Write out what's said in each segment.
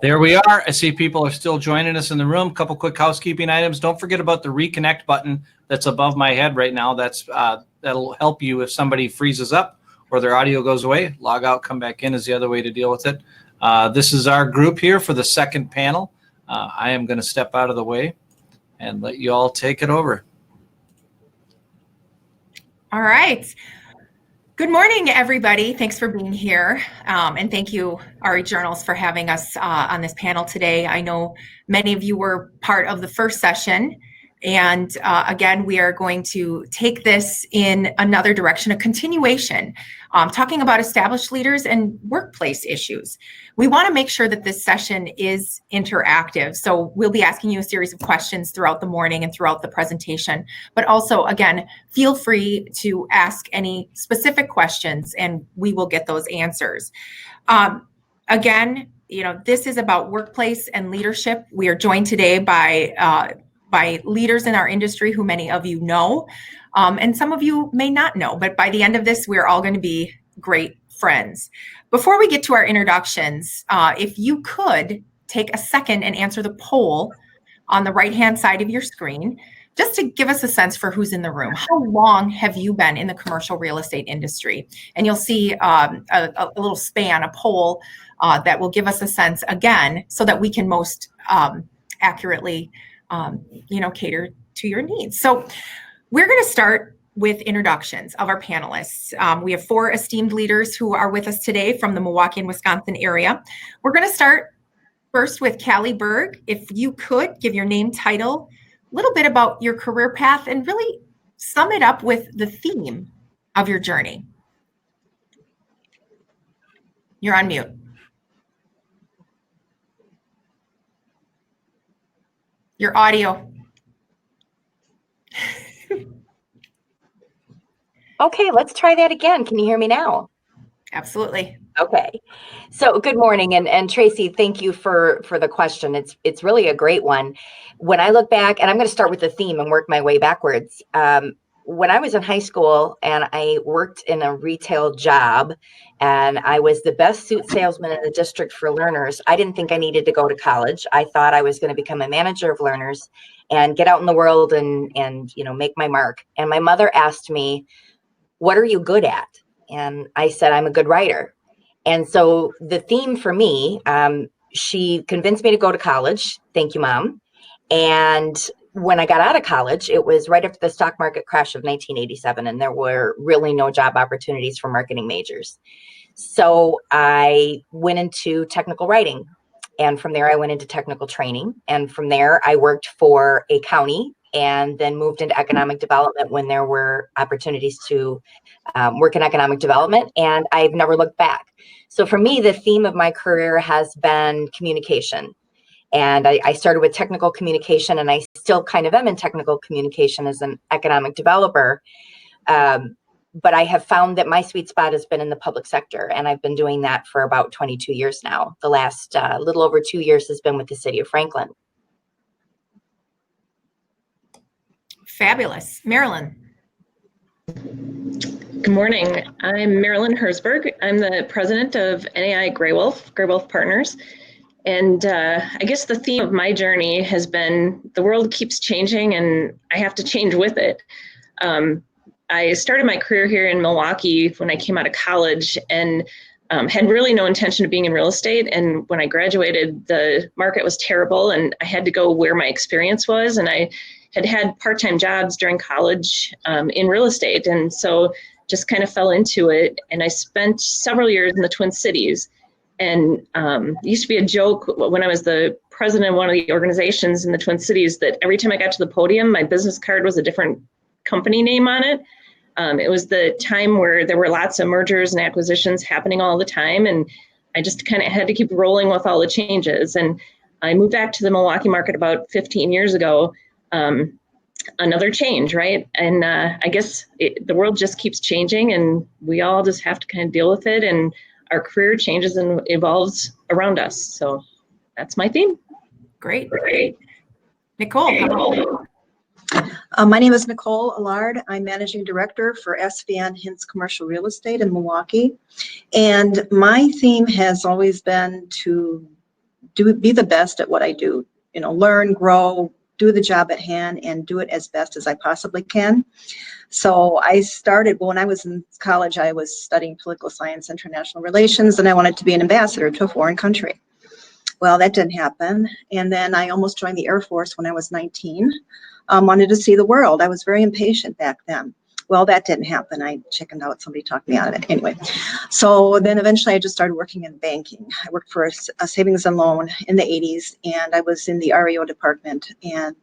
There we are. I see people are still joining us in the room. Couple quick housekeeping items. Don't forget about the reconnect button that's above my head right now. That'll help you if somebody freezes up or their audio goes away. Log out, come back in is the other way to deal with it. This is our group here for the second panel. I am going to step out of the way and let you all take it over. All right. Good morning, everybody. Thanks for being here. And thank you, RE Journals, for having us on this panel today. I know many of you were part of the first session. And again, we are going to take this in another direction, a continuation, talking about established leaders and workplace issues. We want to make sure that this session is interactive. So we'll be asking you a series of questions throughout the morning and throughout the presentation. But also, again, feel free to ask any specific questions and we will get those answers. Again, this is about workplace and leadership. We are joined today by leaders in our industry who many of you know, and some of you may not know, but by the end of this, we're all going to be great friends. Before we get to our introductions, if you could take a second and answer the poll on the right-hand side of your screen, just to give us a sense for who's in the room. How long have you been in the commercial real estate industry? And you'll see a little span, a poll that will give us a sense, again, so that we can most accurately cater to your needs. So we're going to start with introductions of our panelists. We have 4 esteemed leaders who are with us today from the Milwaukee and Wisconsin area. We're going to start first with Callie Berg. If you could give your name, title, a little bit about your career path, and really sum it up with the theme of your journey. You're on mute. Your audio. Okay, let's try that again. Can you hear me now? Absolutely. Okay. So good morning, and Tracy, thank you for the question. It's really a great one. When I look back, and I'm going to start with the theme and work my way backwards. When I was in high school and I worked in a retail job and I was the best suit salesman in the district for learners, I didn't think I needed to go to college. I thought I was going to become a manager of learners and get out in the world and make my mark. And my mother asked me, "What are you good at?" And I said, "I'm a good writer." And so the theme for me, she convinced me to go to college. Thank you, Mom. And when I got out of college, it was right after the stock market crash of 1987, and there were really no job opportunities for marketing majors. So I went into technical writing, and from there I went into technical training, and from there I worked for a county and then moved into economic development when there were opportunities to work in economic development, and I've never looked back. So for me, the theme of my career has been communication. And I started with technical communication, and I still kind of am in technical communication as an economic developer. But I have found that my sweet spot has been in the public sector, and I've been doing that for about 22 years now. The last little over 2 years has been with the city of Franklin. Fabulous. Marilyn. Good morning. I'm Marilyn Herzberg. I'm the president of NAI Graywolf Partners. And I guess the theme of my journey has been the world keeps changing and I have to change with it. I started my career here in Milwaukee when I came out of college and had really no intention of being in real estate. And when I graduated, the market was terrible and I had to go where my experience was. And I had part-time jobs during college in real estate. And so just kind of fell into it. And I spent several years in the Twin Cities. And it used to be a joke when I was the president of one of the organizations in the Twin Cities that every time I got to the podium, my business card was a different company name on it. It was the time where there were lots of mergers and acquisitions happening all the time. And I just kind of had to keep rolling with all the changes. And I moved back to the Milwaukee market about 15 years ago. Another change, right? And I guess the world just keeps changing and we all just have to kind of deal with it. And our career changes and evolves around us. So that's my theme. Great. Nicole. My name is Nicole Allard. I'm Managing Director for SVN Hintz Commercial Real Estate in Milwaukee. And my theme has always been to be the best at what I do, learn, grow, do the job at hand, and do it as best as I possibly can. So I started, when I was in college, I was studying political science, international relations, and I wanted to be an ambassador to a foreign country. Well, that didn't happen. And then I almost joined the Air Force when I was 19. Wanted to see the world. I was very impatient back then. Well, that didn't happen. I chickened out. Somebody talked me out of it. Anyway, so then eventually I just started working in banking. I worked for a savings and loan in the 80s, and I was in the REO department, and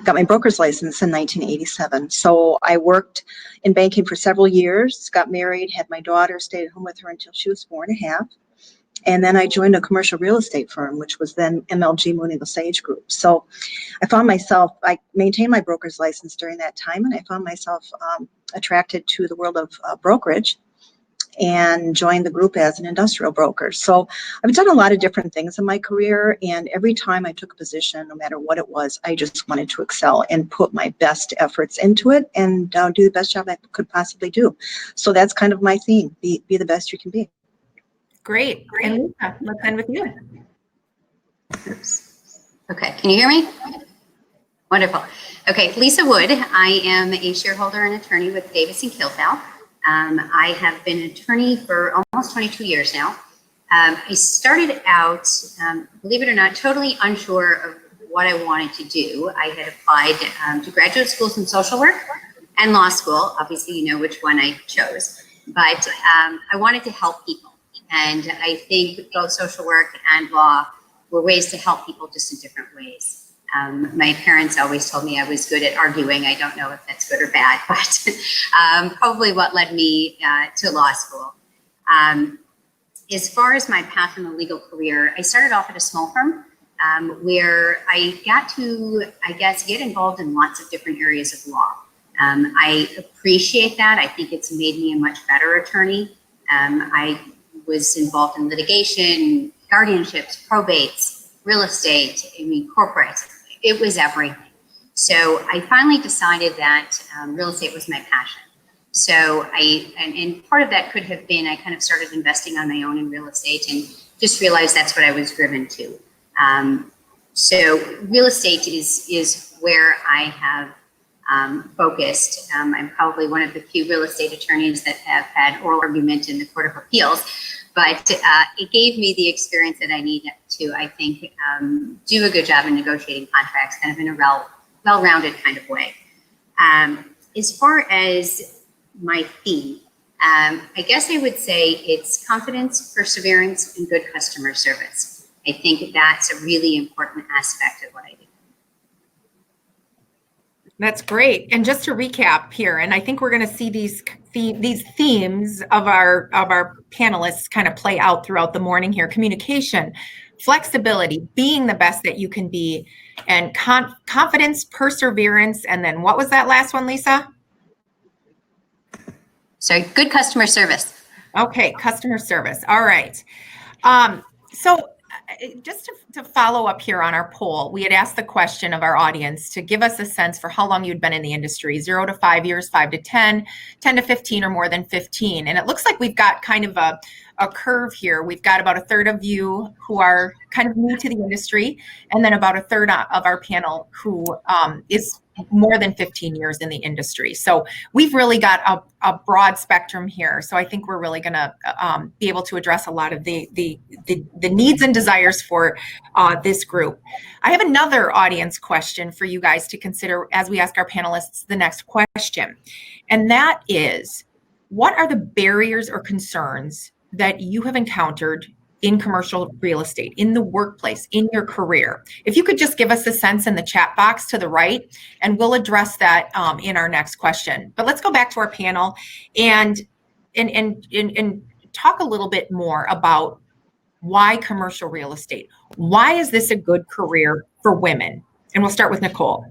got my broker's license in 1987. So I worked in banking for several years, got married, had my daughter, stayed at home with her until she was 4.5. And then I joined a commercial real estate firm, which was then MLG Mooney LaSage Group. So I maintained my broker's license during that time, and I found myself attracted to the world of brokerage and joined the group as an industrial broker. So I've done a lot of different things in my career, and every time I took a position, no matter what it was, I just wanted to excel and put my best efforts into it and do the best job I could possibly do. So that's kind of my theme, be the best you can be. Great. And Lisa, let's end with you. Oops. Okay, can you hear me? Wonderful. Okay, Lisa Wood. I am a shareholder and attorney with Davis & Kilfell. I have been an attorney for almost 22 years now. I started out, believe it or not, totally unsure of what I wanted to do. I had applied to graduate schools in social work and law school. Obviously, you know which one I chose. But I wanted to help people. And I think both social work and law were ways to help people just in different ways. My parents always told me I was good at arguing. I don't know if that's good or bad, but probably what led me to law school. As far as my path in the legal career, I started off at a small firm where I got to, I guess, get involved in lots of different areas of law. I appreciate that. I think it's made me a much better attorney. I was involved in litigation, guardianships, probates, real estate, corporate. It was everything. So I finally decided that real estate was my passion. So and part of that could have been I kind of started investing on my own in real estate and just realized that's what I was driven to. So real estate is where I have focused. I'm probably one of the few real estate attorneys that have had oral argument in the Court of Appeals, but it gave me the experience that I needed to, I think, do a good job in negotiating contracts, kind of in a well-rounded kind of way. As far as my theme, I guess I would say it's confidence, perseverance, and good customer service. I think that's a really important aspect of what I do. That's great. And just to recap here, and I think we're going to see these themes of our panelists kind of play out throughout the morning here: communication, flexibility, being the best that you can be, and confidence, perseverance, and then what was that last one, Lisa? So good customer service. Okay, customer service. All right. So just to follow up here on our poll, we had asked the question of our audience to give us a sense for how long you'd been in the industry: 0 to 5 years, 5 to 10, 10 to 15, or more than 15. And it looks like we've got kind of a curve here. We've got about a third of you who are kind of new to the industry, and then about a third of our panel who is more than 15 years in the industry. So we've really got a broad spectrum here. So I think we're really going to be able to address a lot of the needs and desires for this group. I have another audience question for you guys to consider as we ask our panelists the next question. And that is, what are the barriers or concerns that you have encountered in commercial real estate, in the workplace, in your career? If you could just give us a sense in the chat box to the right, and we'll address that in our next question. But let's go back to our panel and talk a little bit more about why commercial real estate. Why is this a good career for women? And we'll start with Nicole.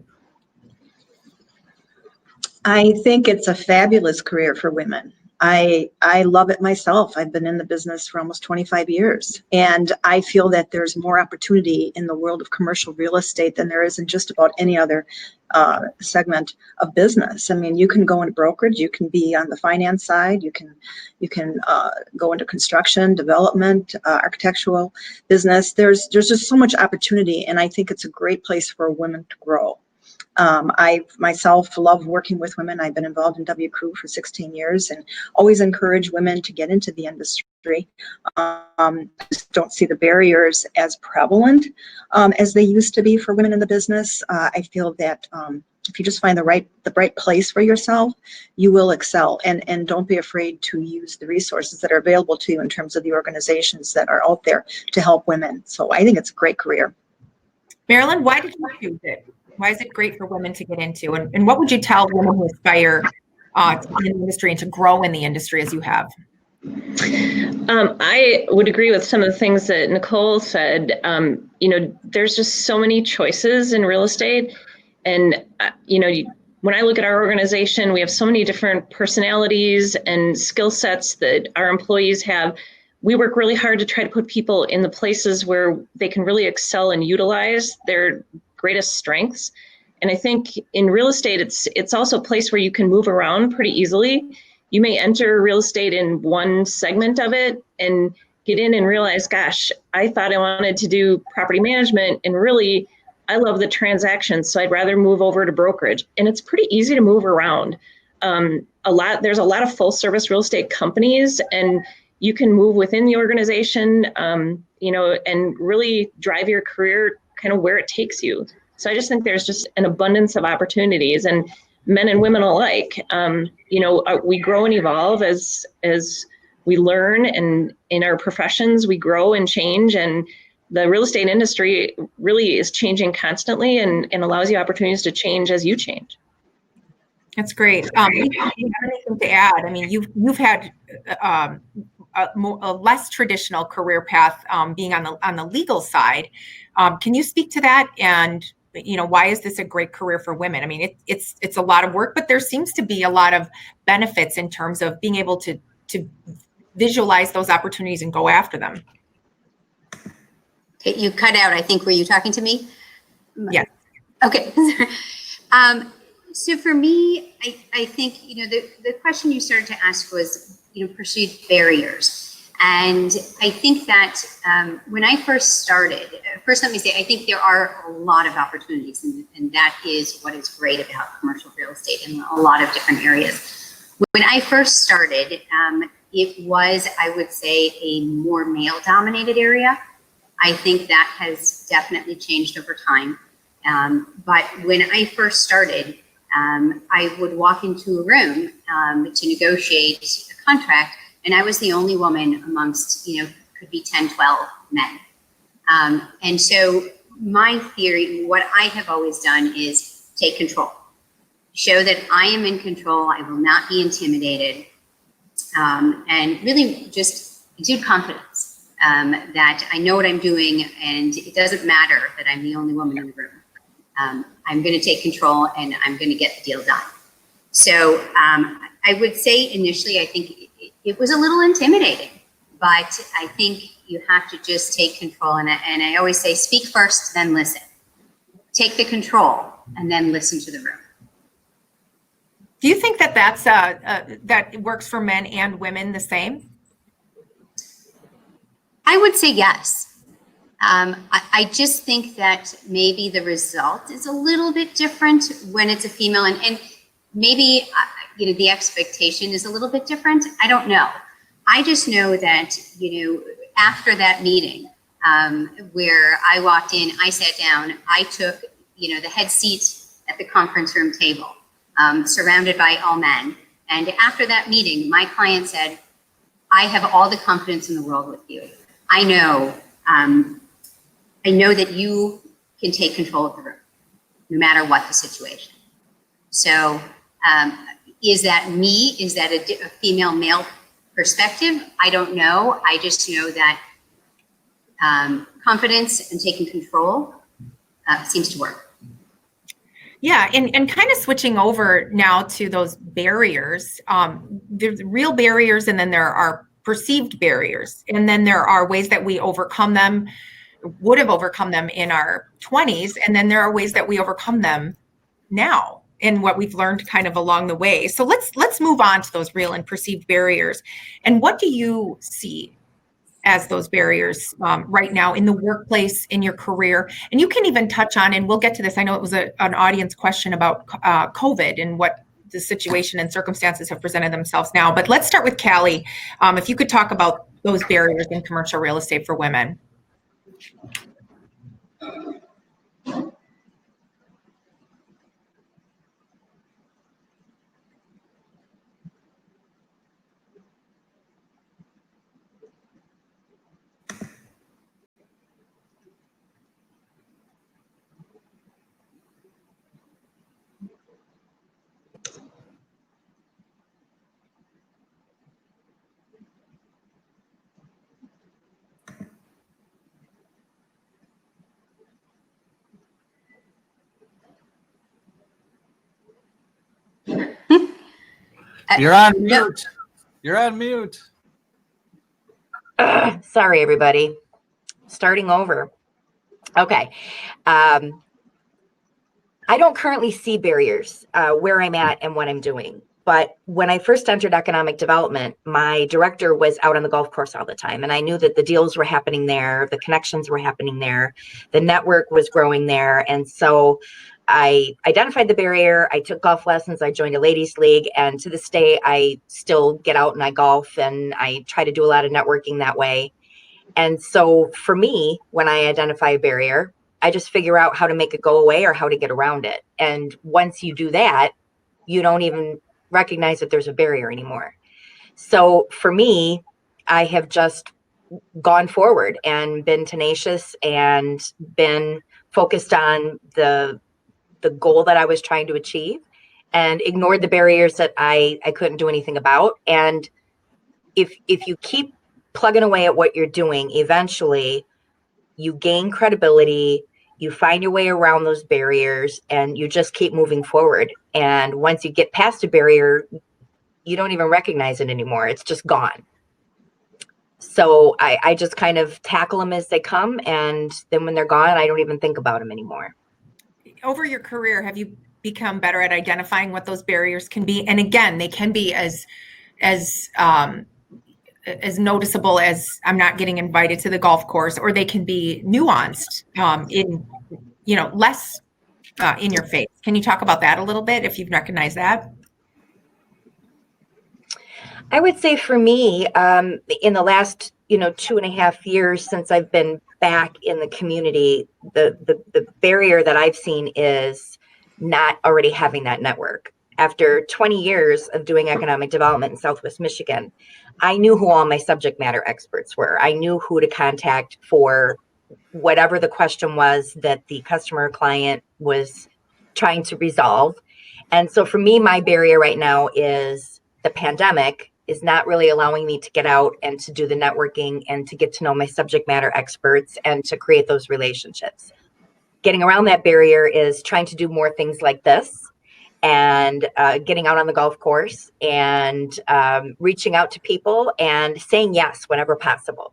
I think it's a fabulous career for women. I love it myself. I've been in the business for almost 25 years, and I feel that there's more opportunity in the world of commercial real estate than there is in just about any other segment of business. I mean, you can go into brokerage, you can be on the finance side, you can go into construction, development, architectural business. There's just so much opportunity, and I think it's a great place for women to grow. I myself love working with women. I've been involved in W. Crew for 16 years and always encourage women to get into the industry. I just don't see the barriers as prevalent as they used to be for women in the business. I feel that if you just find the right place for yourself, you will excel. And don't be afraid to use the resources that are available to you in terms of the organizations that are out there to help women. So I think it's a great career. Marilyn, why did you choose it? Why is it great for women to get into? And what would you tell women who aspire to be in the industry and to grow in the industry as you have? I would agree with some of the things that Nicole said. There's just so many choices in real estate. And, when I look at our organization, we have so many different personalities and skill sets that our employees have. We work really hard to try to put people in the places where they can really excel and utilize their greatest strengths. And I think in real estate, it's also a place where you can move around pretty easily. You may enter real estate in one segment of it and get in and realize, gosh, I thought I wanted to do property management, and really I love the transactions, so I'd rather move over to brokerage. And it's pretty easy to move around. There's a lot of full service real estate companies, and you can move within the organization, and really drive your career kind of where it takes you. So I just think there's just an abundance of opportunities, and men and women alike. We grow and evolve as we learn, and in our professions, we grow and change. And the real estate industry really is changing constantly, and allows you opportunities to change as you change. That's great. Do you have anything to add? I mean, you've had a less traditional career path, being on the legal side. Can you speak to that? And why is this a great career for women? I mean, it's a lot of work, but there seems to be a lot of benefits in terms of being able to visualize those opportunities and go after them. Okay, you cut out, I think. Were you talking to me? Yes. Okay. So for me, I think, the question you started to ask was, perceived barriers. And I think that when I first started, first let me say, I think there are a lot of opportunities, and that is what is great about commercial real estate in a lot of different areas. When I first started, it was, I would say, a more male-dominated area. I think that has definitely changed over time. But when I first started, I would walk into a room to negotiate a contract, and I was the only woman amongst, could be 10, 12 men. And so my theory, what I have always done is take control. Show that I am in control, I will not be intimidated, and really just exude confidence that I know what I'm doing, and it doesn't matter that I'm the only woman in the room. I'm going to take control, and I'm going to get the deal done. So I would say initially, I think it was a little intimidating, but I think you have to just take control. And I always say, speak first, then listen. Take the control, and then listen to the room. Do you think that that works for men and women the same? I would say yes. I just think that maybe the result is a little bit different when it's a female, and maybe the expectation is a little bit different. I don't know. I just know that after that meeting where I walked in, I sat down, I took the head seat at the conference room table, surrounded by all men. And after that meeting, my client said, "I have all the confidence in the world with you. I know that you can take control of the room, no matter what the situation." So is that me? Is that a female male perspective? I don't know. I just know that confidence and taking control seems to work. Yeah, and kind of switching over now to those barriers. There's real barriers, and then there are perceived barriers, and then there are ways that we overcome them, would have overcome them in our 20s, and then there are ways that we overcome them now and what we've learned kind of along the way. So let's move on to those real and perceived barriers. And what do you see as those barriers right now in the workplace, in your career? And you can even touch on, and we'll get to this, I know it was an audience question about COVID and what the situation and circumstances have presented themselves now. But let's start with Callie. If you could talk about those barriers in commercial real estate for women. You're on mute. You're on mute. Sorry, everybody. Starting over. Okay. I don't currently see barriers where I'm at and what I'm doing. But when I first entered economic development, my director was out on the golf course all the time. And I knew that the deals were happening there. The connections were happening there. The network was growing there. And so I identified the barrier. I took golf lessons. I joined a ladies league. And to this day, I still get out and I golf and I try to do a lot of networking that way. And so for me, when I identify a barrier, I just figure out how to make it go away or how to get around it. And once you do that, you don't even recognize that there's a barrier anymore. So for me, I have just gone forward and been tenacious and been focused on the goal that I was trying to achieve and ignored the barriers that I couldn't do anything about. And if you keep plugging away at what you're doing, eventually you gain credibility, you find your way around those barriers, and you just keep moving forward. And once you get past a barrier, you don't even recognize it anymore. It's just gone. So I just kind of tackle them as they come. And then when they're gone, I don't even think about them anymore. Over your career, have you become better at identifying what those barriers can be? And again, they can be as noticeable as I'm not getting invited to the golf course, or they can be nuanced in, less in your face. Can you talk about that a little bit if you've recognized that? I would say for me, in the last, 2.5 years since I've been back in the community, the barrier that I've seen is not already having that network. After 20 years of doing economic development in Southwest Michigan, I knew who all my subject matter experts were. I knew who to contact for whatever the question was that the customer or client was trying to resolve. And so for me, my barrier right now is the pandemic is not really allowing me to get out and to do the networking and to get to know my subject matter experts and to create those relationships. Getting around that barrier is trying to do more things like this and getting out on the golf course and reaching out to people and saying yes whenever possible.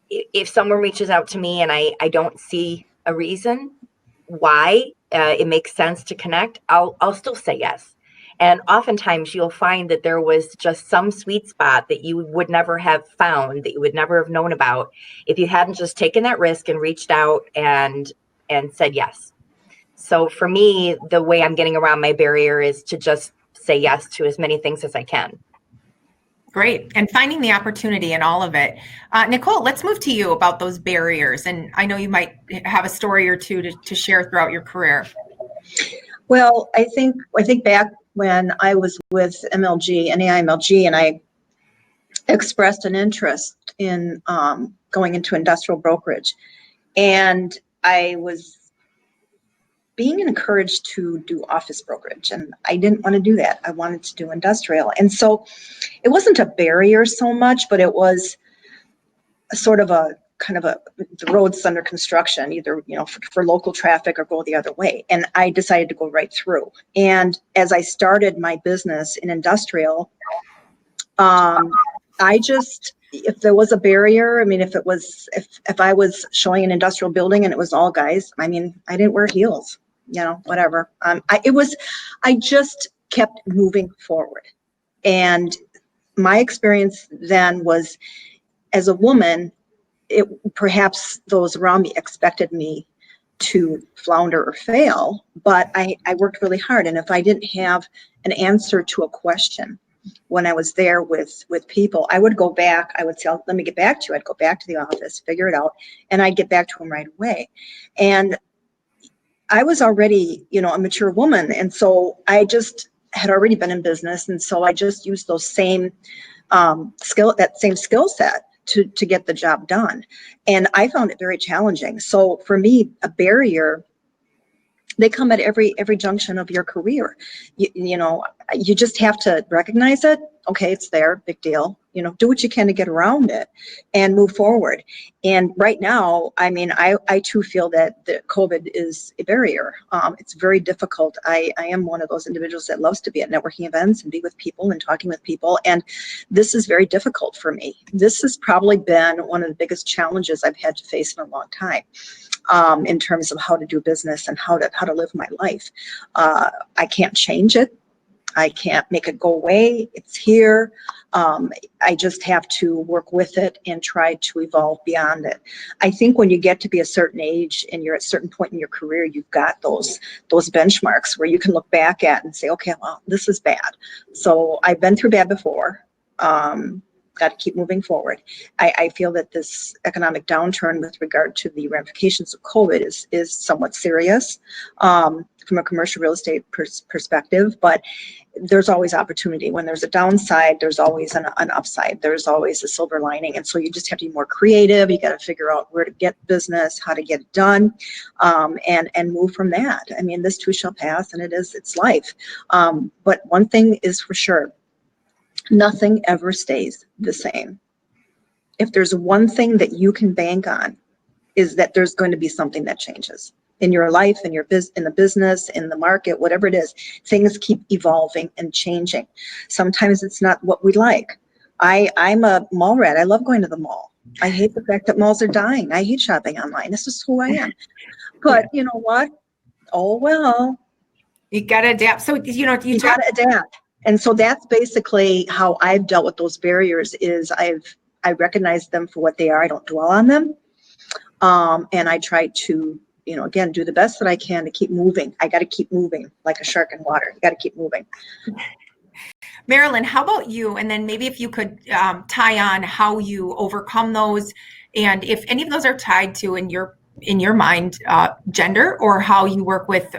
If someone reaches out to me and I don't see a reason why it makes sense to connect, I'll still say yes. And oftentimes you'll find that there was just some sweet spot that you would never have found, that you would never have known about if you hadn't just taken that risk and reached out and said yes. So for me, the way I'm getting around my barrier is to just say yes to as many things as I can. Great. And finding the opportunity in all of it. Nicole, let's move to you about those barriers. And I know you might have a story or two to share throughout your career. Well, I think back when I was with MLG, NAI MLG, and I expressed an interest in going into industrial brokerage. And I was being encouraged to do office brokerage, and I didn't want to do that. I wanted to do industrial. And so it wasn't a barrier so much, but it was sort of a the road's under construction, either, for local traffic or go the other way. And I decided to go right through. And as I started my business in industrial, if there was a barrier, if I was showing an industrial building and it was all guys, I didn't wear heels, whatever. I just kept moving forward. And my experience then was, as a woman, perhaps those around me expected me to flounder or fail, but I worked really hard. And if I didn't have an answer to a question when I was there with people, I would go back. I would say, let me get back to you. I'd go back to the office, figure it out, and I'd get back to them right away. And I was already, a mature woman. And so I just had already been in business. And so I just used those same skill set to get the job done. And I found it very challenging. So for me, a barrier, they come at every junction of your career. You just have to recognize it. Okay, it's there, big deal. Do what you can to get around it and move forward. And right now, I too feel that the COVID is a barrier. It's very difficult. I am one of those individuals that loves to be at networking events and be with people and talking with people. And this is very difficult for me. This has probably been one of the biggest challenges I've had to face in a long time. In terms of how to do business and how to live my life. I can't change it. I can't make it go away. It's here. I just have to work with it and try to evolve beyond it. I think when you get to be a certain age and you're at a certain point in your career, you've got those benchmarks where you can look back at and say, okay, well, this is bad. So I've been through bad before. Got to keep moving forward. I feel that this economic downturn with regard to the ramifications of COVID is somewhat serious from a commercial real estate perspective, but there's always opportunity. When there's a downside, there's always an upside. There's always a silver lining. And so you just have to be more creative. You got to figure out where to get business, how to get it done, and move from that. This too shall pass, and it's life. But one thing is for sure, nothing ever stays the same. If there's one thing that you can bank on, is that there's going to be something that changes in your life, in the business, in the market, whatever it is. Things keep evolving and changing. Sometimes it's not what we like. I'm a mall rat. I love going to the mall. I hate the fact that malls are dying. I hate shopping online. This is who I am. But you know what? Oh, well. You got to adapt. So, you got to adapt. And so that's basically how I've dealt with those barriers. Is I recognize them for what they are. I don't dwell on them. And I try to, again, do the best that I can to keep moving. I got to keep moving like a shark in water. You got to keep moving. Marilyn, how about you? And then maybe if you could tie on how you overcome those, and if any of those are tied to, in your mind, gender, or how you work with,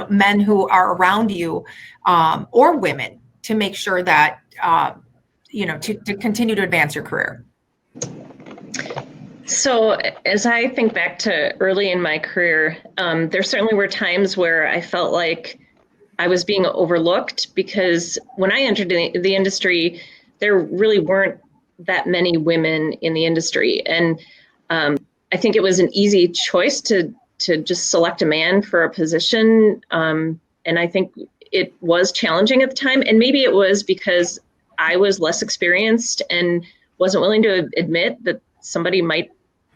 men who are around you, or women, to make sure that, to continue to advance your career. So as I think back to early in my career, there certainly were times where I felt like I was being overlooked, because when I entered the industry, there really weren't that many women in the industry. And I think it was an easy choice to just select a man for a position. And I think it was challenging at the time. And maybe it was because I was less experienced and wasn't willing to admit that somebody might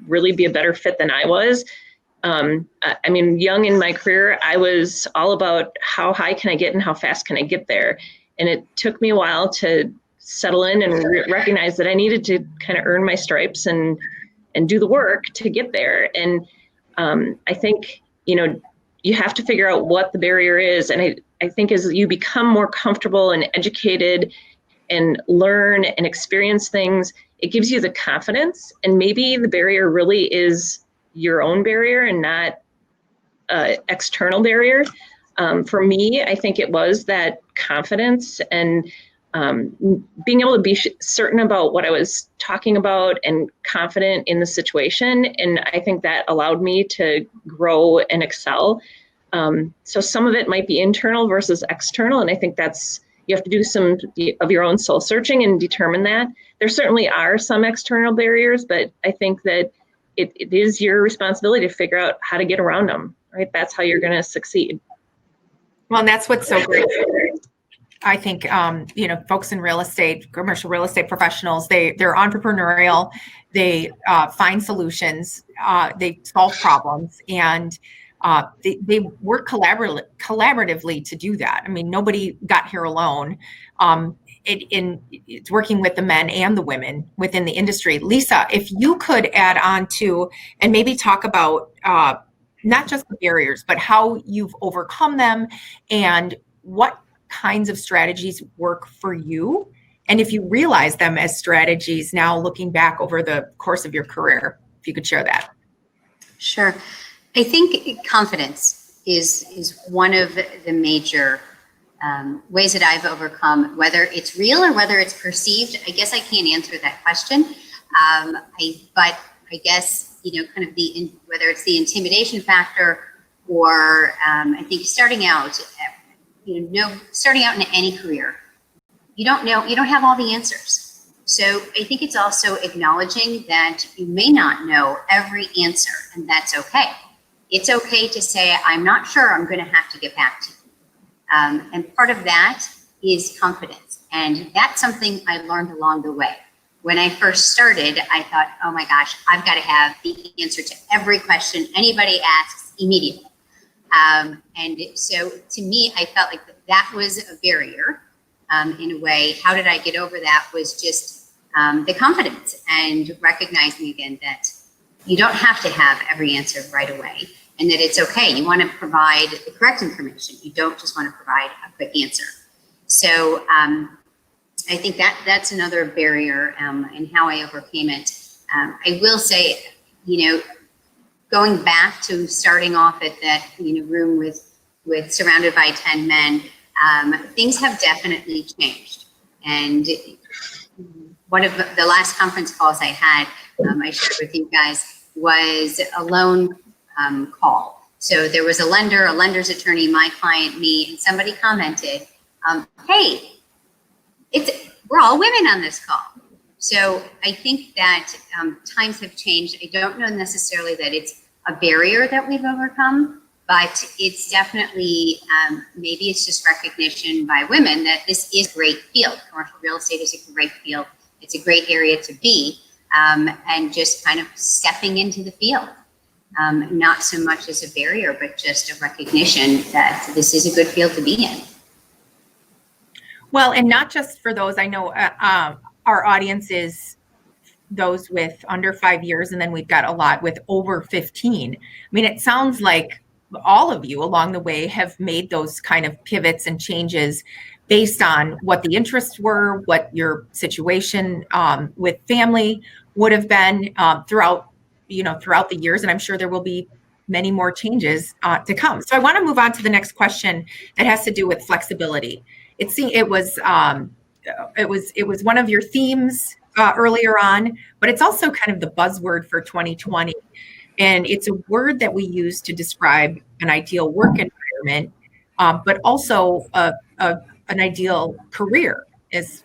really be a better fit than I was. Young in my career, I was all about how high can I get and how fast can I get there. And it took me a while to settle in and recognize that I needed to kind of earn my stripes and do the work to get there. And I think, you have to figure out what the barrier is. And I think as you become more comfortable and educated and learn and experience things, it gives you the confidence. And maybe the barrier really is your own barrier and not external barrier. For me, I think it was that confidence and being able to be certain about what I was talking about and confident in the situation. And I think that allowed me to grow and excel. So some of it might be internal versus external. And I think that's, you have to do some of your own soul searching and determine that. There certainly are some external barriers, but I think that it is your responsibility to figure out how to get around them, right? That's how you're going to succeed. Well, and that's what's so great. I think, folks in real estate, commercial real estate professionals, they're entrepreneurial, they find solutions, they solve problems, and they work collaboratively to do that. I mean, nobody got here alone. It's working with the men and the women within the industry. Lisa, if you could add on to, and maybe talk about not just the barriers, but how you've overcome them and what kinds of strategies work for you, and if you realize them as strategies now looking back over the course of your career, if you could share that. Sure. I think confidence is one of the major ways that I've overcome, whether it's real or whether it's perceived. I guess I can't answer that question. But I guess, kind of whether it's the intimidation factor or I think starting out in any career, you don't have all the answers. So I think it's also acknowledging that you may not know every answer, and that's okay. It's okay to say, I'm not sure, I'm going to have to get back to you. And part of that is confidence. And that's something I learned along the way. When I first started, I thought, oh my gosh, I've got to have the answer to every question anybody asks immediately. And so to me, I felt like that was a barrier in a way. How did I get over that was just the confidence and recognizing again that you don't have to have every answer right away and that it's okay. You want to provide the correct information. You don't just want to provide a quick answer. So I think that's another barrier and how I overcame it. I will say, going back to starting off at that room with surrounded by 10 men, things have definitely changed. And one of the last conference calls I had, I shared with you guys, was a loan call. So there was a lender's attorney, my client, me, and somebody commented, hey, we're all women on this call. So I think that times have changed. I don't know necessarily that it's a barrier that we've overcome, but it's definitely, maybe it's just recognition by women that this is a great field. Commercial real estate is a great field. It's a great area to be, and just kind of stepping into the field. Not so much as a barrier, but just a recognition that this is a good field to be in. Well, and not just for those, I know our audience is those with under 5 years, and then we've got a lot with over 15. I mean, it sounds like all of you along the way have made those kind of pivots and changes based on what the interests were, what your situation with family would have been throughout the years. And I'm sure there will be many more changes to come. So I want to move on to the next question that has to do with flexibility. It was one of your themes earlier on, but it's also kind of the buzzword for 2020. And it's a word that we use to describe an ideal work environment, but also an ideal career, as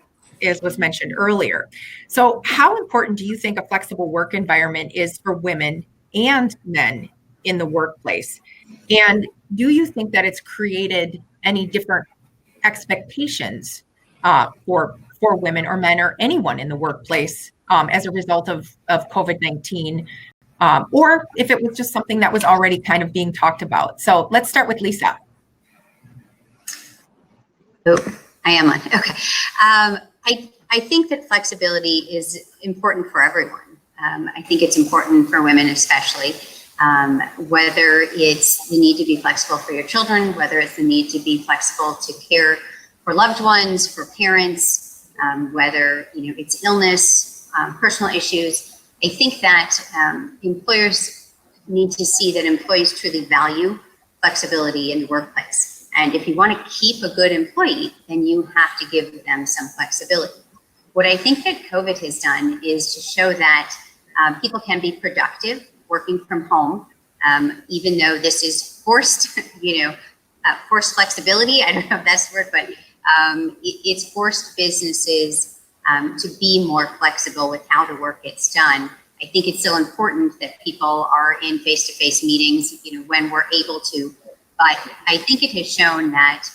was mentioned earlier. So how important do you think a flexible work environment is for women and men in the workplace? And do you think that it's created any different expectations for women or men or anyone in the workplace as a result of COVID-19, or if it was just something that was already kind of being talked about? So let's start with Lisa. Oh, I am on. Okay. I think that flexibility is important for everyone. I think it's important for women especially, whether it's the need to be flexible for your children, whether it's the need to be flexible to care for loved ones, for parents, whether it's illness, personal issues. I think that employers need to see that employees truly value flexibility in the workplace. And if you want to keep a good employee, then you have to give them some flexibility. What I think that COVID has done is to show that people can be productive working from home, even though this is forced, forced flexibility. I don't know if that's the word, but It's forced businesses to be more flexible with how the work gets done. I think it's still important that people are in face-to-face meetings, when we're able to. But I think it has shown that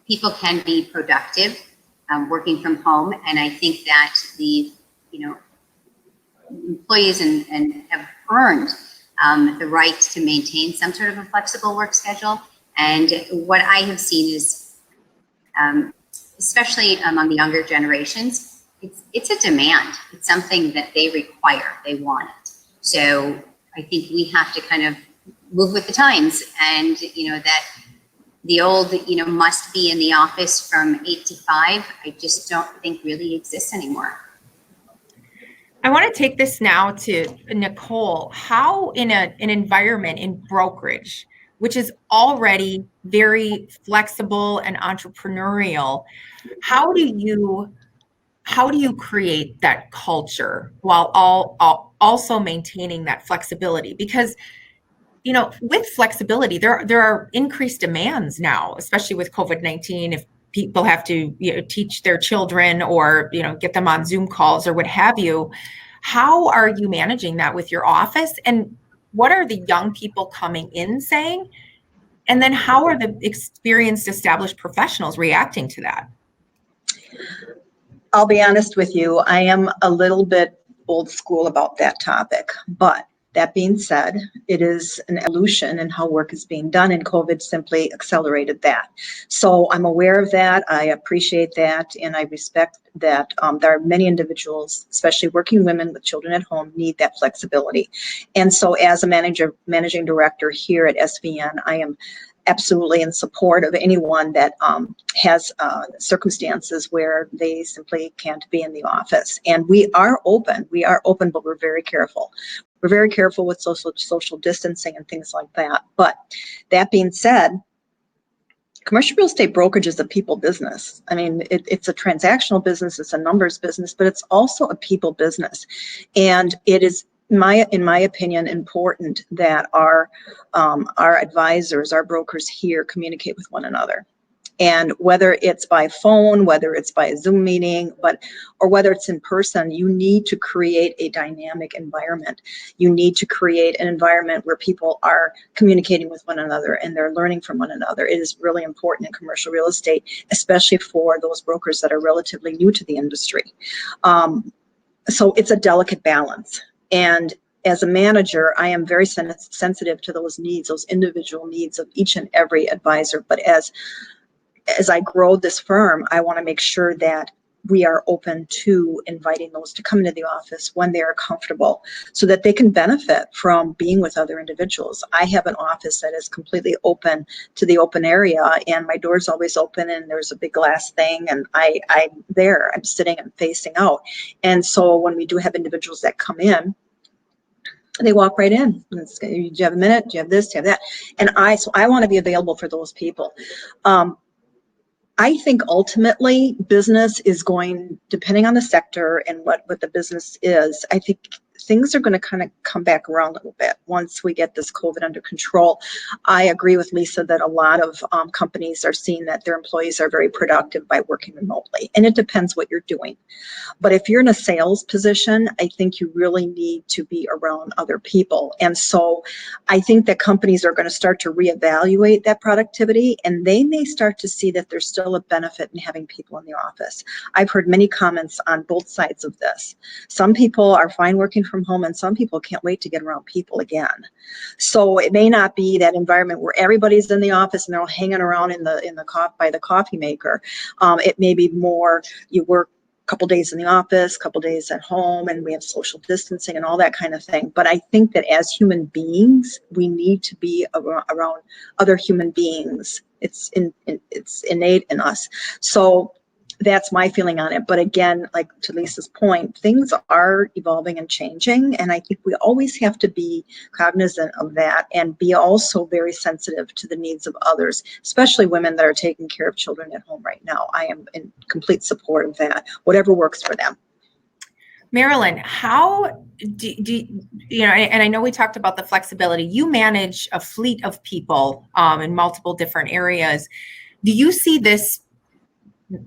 people can be productive working from home, and I think that the employees and have earned the right to maintain some sort of a flexible work schedule. And what I have seen is, especially among the younger generations, it's a demand. It's something that they require. They want it. So I think we have to kind of move with the times, and that the old must be in the office from 8 to 5. I just don't think really exists anymore. I want to take this now to Nicole. How in an environment in brokerage, which is already very flexible and entrepreneurial, how do you create that culture while also maintaining that flexibility? Because with flexibility, there are increased demands now, especially with COVID-19. If people have to teach their children or get them on Zoom calls or what have you, how are you managing that with your office? And what are the young people coming in saying? And then how are the experienced, established professionals reacting to that? I'll be honest with you, I am a little bit old school about that topic, but that being said, it is an evolution in how work is being done, and COVID simply accelerated that. So I'm aware of that, I appreciate that, and I respect that there are many individuals, especially working women with children at home, need that flexibility. And so as a managing director here at SVN, I am absolutely in support of anyone that has circumstances where they simply can't be in the office. And we are open, but we're very careful. We're very careful with social distancing and things like that. But that being said, commercial real estate brokerage is a people business. I mean, it's a transactional business, it's a numbers business, but it's also a people business. And it is, in my opinion, important that our advisors, our brokers here communicate with one another. And whether it's by phone, whether it's by a Zoom meeting, or whether it's in person, you need to create a dynamic environment. You need to create an environment where people are communicating with one another and they're learning from one another. It is really important in commercial real estate, especially for those brokers that are relatively new to the industry. So it's a delicate balance. And as a manager, I am very sensitive to those needs, those individual needs of each and every advisor. But as I grow this firm, I want to make sure that we are open to inviting those to come into the office when they are comfortable so that they can benefit from being with other individuals. I have an office that is completely open to the open area, and my door's always open, and there's a big glass thing, and I'm sitting and facing out. And so when we do have individuals that come in, they walk right in. Do you have a minute? Do you have this? Do you have that? And I want to be available for those people. I think ultimately business is going, depending on the sector and what the business is, I think things are going to kind of come back around a little bit once we get this COVID under control. I agree with Lisa that a lot of companies are seeing that their employees are very productive by working remotely, and it depends what you're doing. But if you're in a sales position, I think you really need to be around other people. And so I think that companies are going to start to reevaluate that productivity, and they may start to see that there's still a benefit in having people in the office. I've heard many comments on both sides of this. Some people are fine working from home, and some people can't wait to get around people again. So it may not be that environment where everybody's in the office and they're all hanging around by the coffee maker. It may be more you work a couple days in the office, a couple days at home, and we have social distancing and all that kind of thing. But I think that as human beings, we need to be around other human beings. It's innate in us. So that's my feeling on it. But again, like to Lisa's point, things are evolving and changing. And I think we always have to be cognizant of that and be also very sensitive to the needs of others, especially women that are taking care of children at home right now. I am in complete support of that, whatever works for them. Marilyn, how do you know, and I know we talked about the flexibility. You manage a fleet of people in multiple different areas. Do you see this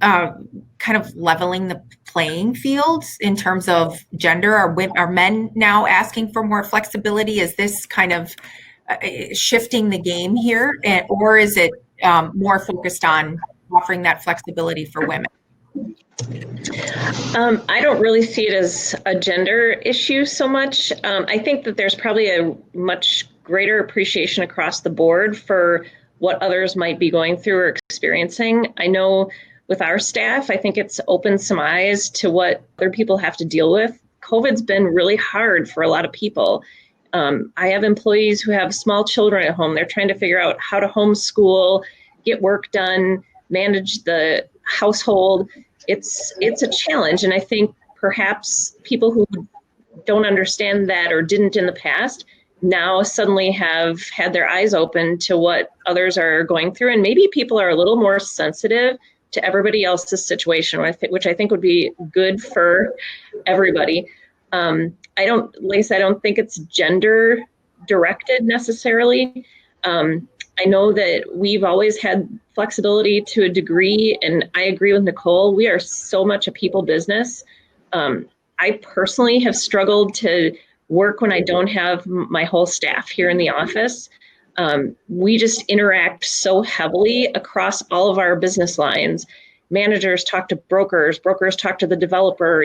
kind of leveling the playing field in terms of gender? Are men now asking for more flexibility? Is this kind of shifting the game here, or is it more focused on offering that flexibility for women? I don't really see it as a gender issue so much. I think that there's probably a much greater appreciation across the board for what others might be going through or experiencing. I know with our staff, I think it's opened some eyes to what other people have to deal with. COVID's been really hard for a lot of people. I have employees who have small children at home. They're trying to figure out how to homeschool, get work done, manage the household. It's a challenge. And I think perhaps people who don't understand that or didn't in the past now suddenly have had their eyes open to what others are going through. And maybe people are a little more sensitive to everybody else's situation, which I think would be good for everybody. I don't think it's gender directed necessarily. I know that we've always had flexibility to a degree, and I agree with Nicole. We are so much a people business. I personally have struggled to work when I don't have my whole staff here in the office. We just interact so heavily across all of our business lines. Managers talk to brokers, brokers talk to the developer.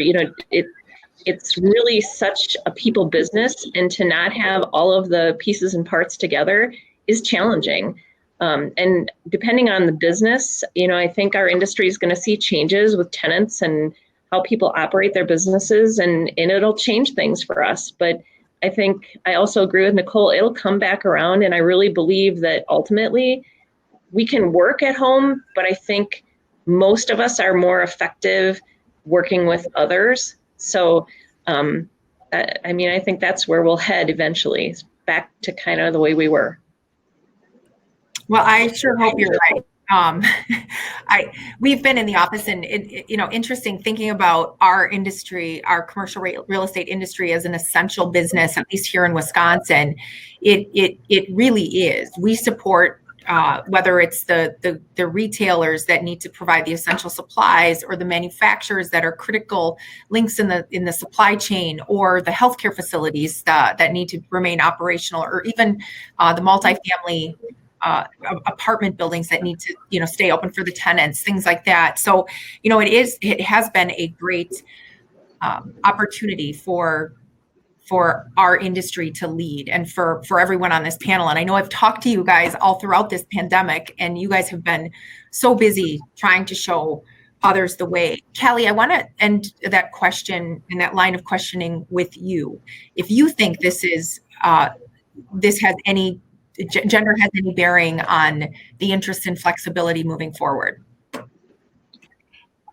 It's really such a people business, and to not have all of the pieces and parts together is challenging. And depending on the business, I think our industry is going to see changes with tenants and how people operate their businesses, and it'll change things for us. But I think I also agree with Nicole, it'll come back around. And I really believe that ultimately we can work at home, but I think most of us are more effective working with others. So, I think that's where we'll head eventually, back to kind of the way we were. Well, I sure hope you're right. We've been in the office, and interesting thinking about our industry, our commercial real estate industry as an essential business, at least here in Wisconsin. It really is. We support whether it's the retailers that need to provide the essential supplies, or the manufacturers that are critical links in the supply chain, or the healthcare facilities that need to remain operational, or even the multifamily apartment buildings that need to stay open for the tenants, things like that. So it has been a great opportunity for our industry to lead, and for everyone on this panel. And I know I've talked to you guys all throughout this pandemic, and you guys have been so busy trying to show others the way. Callie, I want to end that question and that line of questioning with you. If you think gender has any bearing on the interest in flexibility moving forward?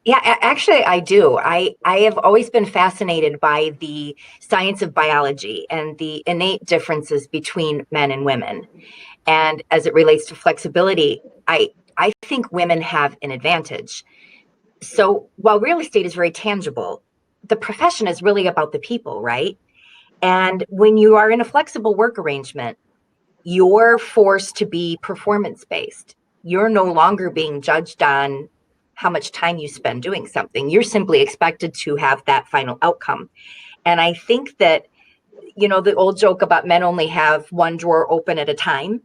Yeah, actually, I do. I have always been fascinated by the science of biology and the innate differences between men and women. And as it relates to flexibility, I think women have an advantage. So while real estate is very tangible, the profession is really about the people, right? And when you are in a flexible work arrangement, you're forced to be performance-based. You're no longer being judged on how much time you spend doing something. You're simply expected to have that final outcome. And I think that, the old joke about men only have one drawer open at a time,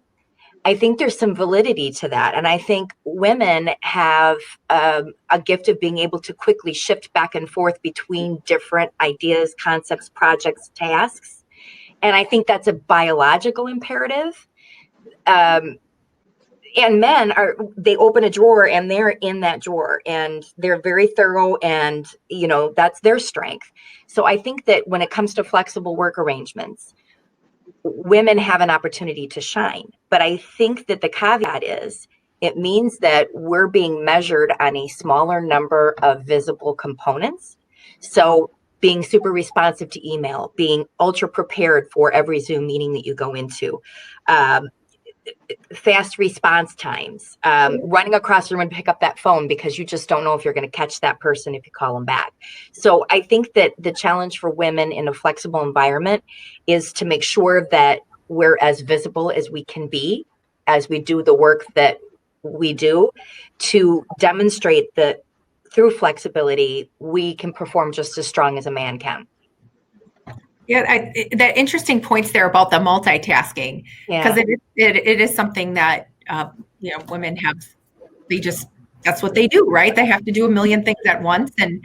I think there's some validity to that. And I think women have a gift of being able to quickly shift back and forth between different ideas, concepts, projects, tasks. And I think that's a biological imperative. And men they open a drawer and they're in that drawer, and they're very thorough, and, that's their strength. So I think that when it comes to flexible work arrangements, women have an opportunity to shine. But I think that the caveat is it means that we're being measured on a smaller number of visible components. So being super responsive to email, being ultra prepared for every Zoom meeting that you go into, fast response times, running across the room and pick up that phone because you just don't know if you're going to catch that person if you call them back. So I think that the challenge for women in a flexible environment is to make sure that we're as visible as we can be as we do the work that we do, to demonstrate that through flexibility, we can perform just as strong as a man can. Yeah, that interesting points there about the multitasking, because it is something that women have. That's what they do, right? They have to do a million things at once, and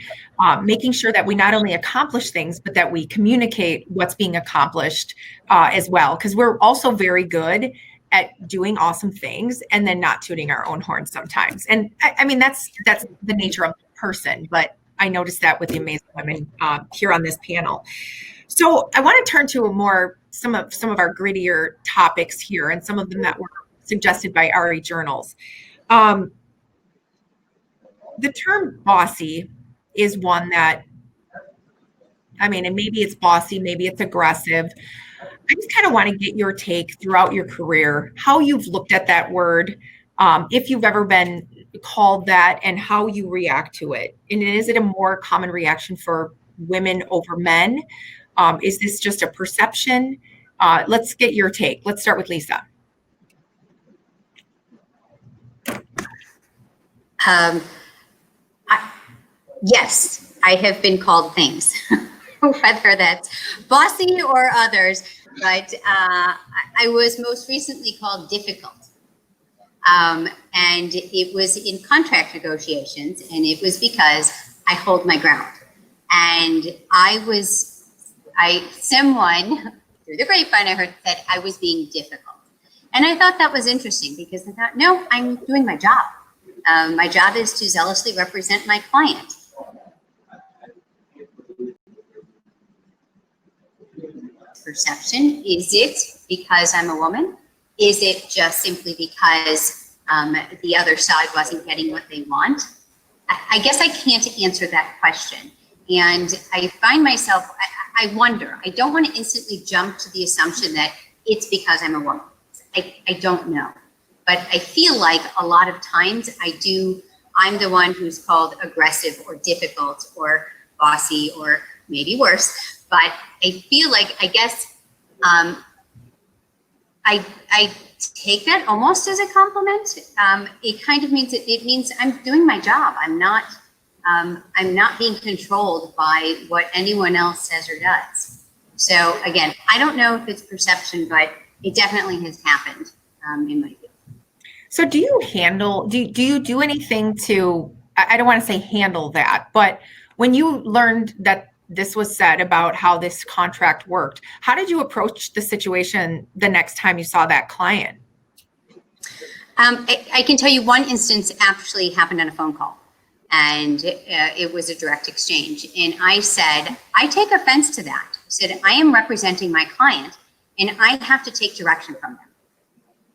making sure that we not only accomplish things, but that we communicate what's being accomplished as well. Because we're also very good at doing awesome things and then not tooting our own horn sometimes. And I mean, that's the nature of the person. But I noticed that with the amazing women here on this panel. So I want to turn to some of our grittier topics here, and some of them that were suggested by RE journals. The term bossy is one that, and maybe it's bossy, maybe it's aggressive. I just kind of want to get your take throughout your career, how you've looked at that word, if you've ever been called that, and how you react to it. And is it a more common reaction for women over men? Is this just a perception? Let's get your take. Let's start with Lisa. Yes, I have been called things, whether that's bossy or others, but I was most recently called difficult. And it was in contract negotiations, and it was because I hold my ground. And someone through the grapevine, I heard that I was being difficult. And I thought that was interesting, because I thought, no, I'm doing my job. My job is to zealously represent my client. Perception, is it because I'm a woman? Is it just simply because the other side wasn't getting what they want? I guess I can't answer that question. And I find myself, I wonder, I don't want to instantly jump to the assumption that it's because I'm a woman. I don't know. But I feel like a lot of times I'm the one who's called aggressive or difficult or bossy or maybe worse. But I feel like, I guess, I take that almost as a compliment. It kind of means it means I'm doing my job. I'm not being controlled by what anyone else says or does. So again, I don't know if it's perception, but it definitely has happened in my field. So do you do anything to, I don't want to say handle that, but when you learned that this was said about how this contract worked, how did you approach the situation the next time you saw that client? I can tell you one instance actually happened on a phone call, and it was a direct exchange. And I said, I take offense to that. I said, I am representing my client, and I have to take direction from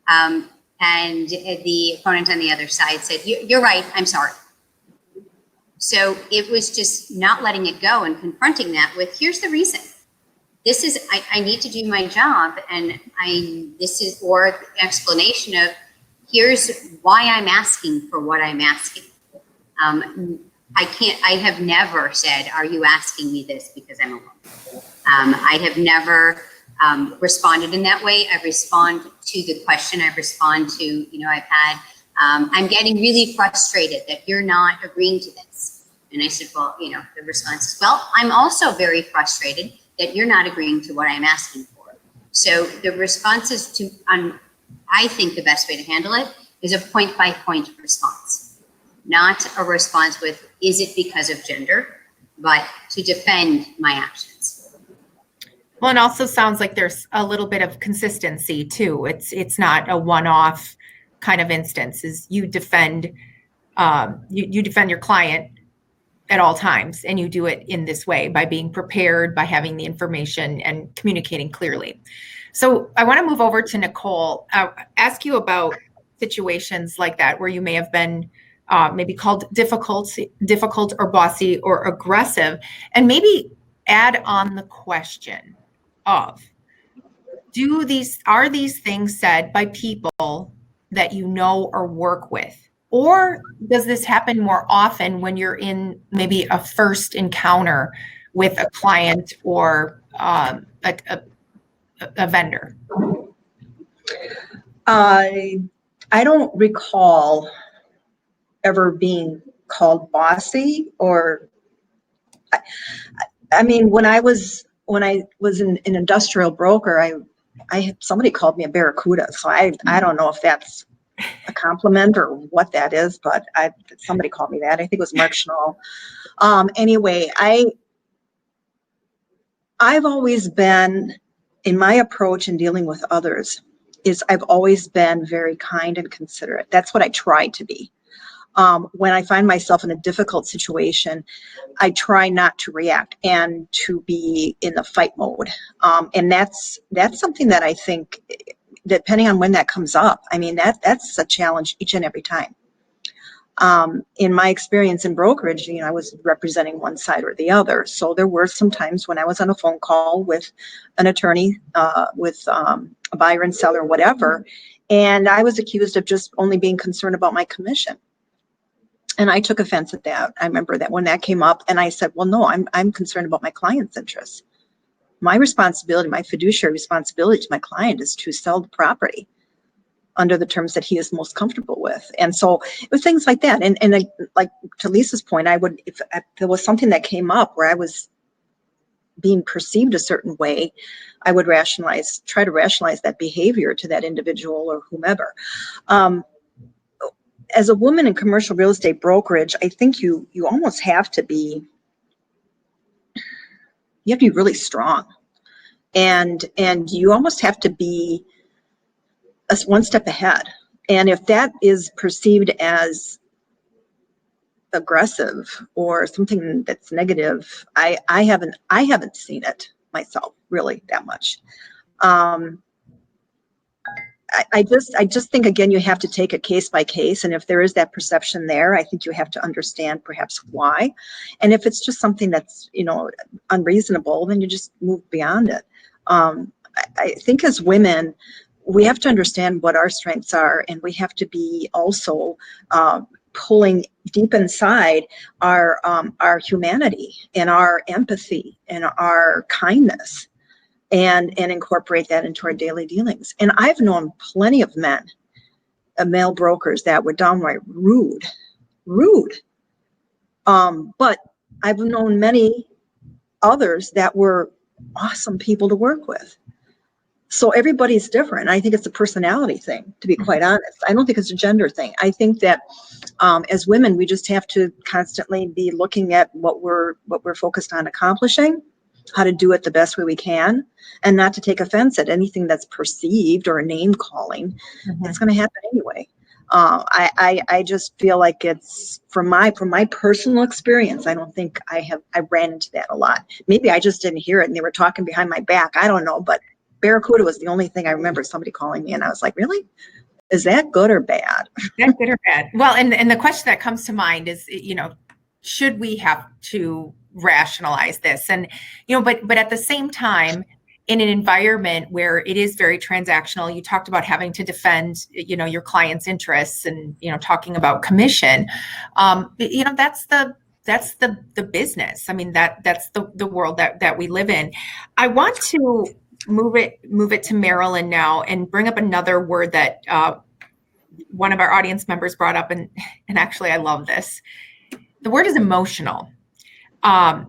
them. And the opponent on the other side said, you're right, I'm sorry. So it was just not letting it go and confronting that with, here's the reason. This is, I need to do my job, and or the explanation of, here's why I'm asking for what I'm asking. I have never said, are you asking me this because I'm a woman? I have never responded in that way. I respond to the question. I respond to, I've had, I'm getting really frustrated that you're not agreeing to this. And I said, well, the response is, well, I'm also very frustrated that you're not agreeing to what I'm asking for. So the response is I think the best way to handle it is a point-by-point response, not a response with, is it because of gender, but to defend my actions. Well, it also sounds like there's a little bit of consistency too. It's not a one-off kind of instance. Is you defend you defend your client at all times, and you do it in this way by being prepared, by having the information and communicating clearly. So I want to move over to Nicole, ask you about situations like that where you may have been maybe called difficult or bossy or aggressive, and maybe add on the question of, are these things said by people that you know or work with? Or does this happen more often when you're in maybe a first encounter with a client or a vendor? I don't recall ever being called bossy, or I mean, when I was an industrial broker, somebody called me a barracuda. So I don't know if that's a compliment or what that is, but somebody called me that. I think it was Mark Schnall. Anyway, I've always been, in my approach in dealing with others, I've always been very kind and considerate. That's what I try to be. When I find myself in a difficult situation, I try not to react and to be in the fight mode. And that's something that I think, depending on when that comes up, I mean, that's a challenge each and every time. In my experience in brokerage, I was representing one side or the other. So there were some times when I was on a phone call with an attorney, with a buyer and seller, whatever, and I was accused of just only being concerned about my commission. And I took offense at that. I remember that when that came up, and I said, well, no, I'm concerned about my client's interests. My responsibility, my fiduciary responsibility to my client is to sell the property under the terms that he is most comfortable with. And so it was things like that. And like to Lisa's point, if there was something that came up where I was being perceived a certain way, I would try to rationalize that behavior to that individual or whomever. As a woman in commercial real estate brokerage, I think you almost have to be really strong, and you almost have to be one step ahead. And if that is perceived as aggressive or something that's negative, I haven't seen it myself really that much. I just think, again, you have to take it case by case. And if there is that perception there, I think you have to understand perhaps why. And if it's just something that's, unreasonable, then you just move beyond it. I think as women, we have to understand what our strengths are, and we have to be also pulling deep inside our humanity and our empathy and our kindness, and incorporate that into our daily dealings. And I've known plenty of men, male brokers, that were downright rude. But I've known many others that were awesome people to work with. So everybody's different. I think it's a personality thing, to be quite honest. I don't think it's a gender thing. I think that as women, we just have to constantly be looking at what we're focused on accomplishing, how to do it the best way we can, and not to take offense at anything that's perceived or name calling. Mm-hmm. It's going to happen anyway. I just feel like it's from my personal experience. I don't think I ran into that a lot. Maybe I just didn't hear it and they were talking behind my back. I don't know, but barracuda was the only thing I remember somebody calling me, and I was like, really? Is that good or bad? Is that good or bad? Well, and the question that comes to mind is, should we have to rationalize this? And, but at the same time, in an environment where it is very transactional, you talked about having to defend, your client's interests, and, talking about commission, that's the business. I mean, that's the world that we live in. I want to move it to Marilyn now and bring up another word that one of our audience members brought up, and actually I love this. The word is emotional. Have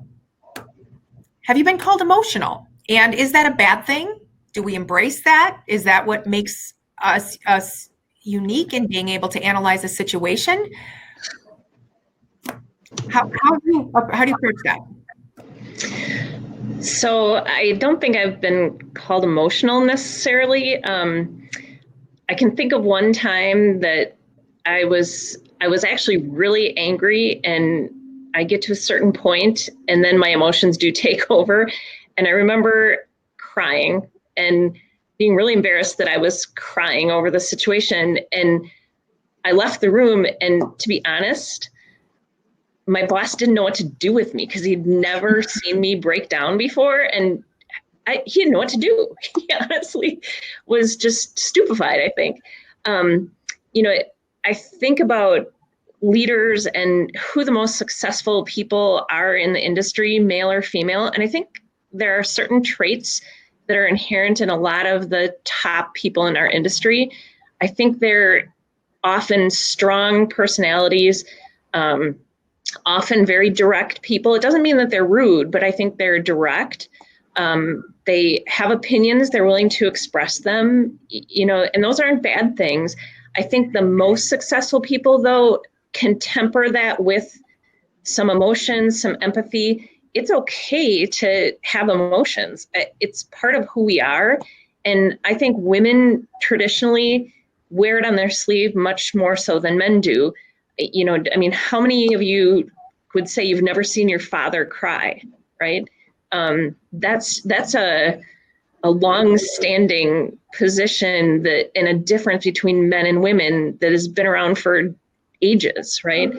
you been called emotional? And is that a bad thing? Do we embrace that? Is that what makes us unique in being able to analyze a situation? How do you approach that? So I don't think I've been called emotional necessarily. I can think of one time that I was actually really angry, and I get to a certain point and then my emotions do take over. And I remember crying and being really embarrassed that I was crying over the situation. And I left the room, and to be honest, my boss didn't know what to do with me because he'd never seen me break down before. And he didn't know what to do. He honestly was just stupefied, I think. I think about leaders and who the most successful people are in the industry, male or female. And I think there are certain traits that are inherent in a lot of the top people in our industry. I think they're often strong personalities, often very direct people. It doesn't mean that they're rude, but I think they're direct. They have opinions, they're willing to express them, and those aren't bad things. I think the most successful people, though, can temper that with some emotions, some empathy. It's okay to have emotions. It's part of who we are. And I think women traditionally wear it on their sleeve much more so than men do. How many of you would say you've never seen your father cry, right? That's a long-standing position and a difference between men and women that has been around for ages, right?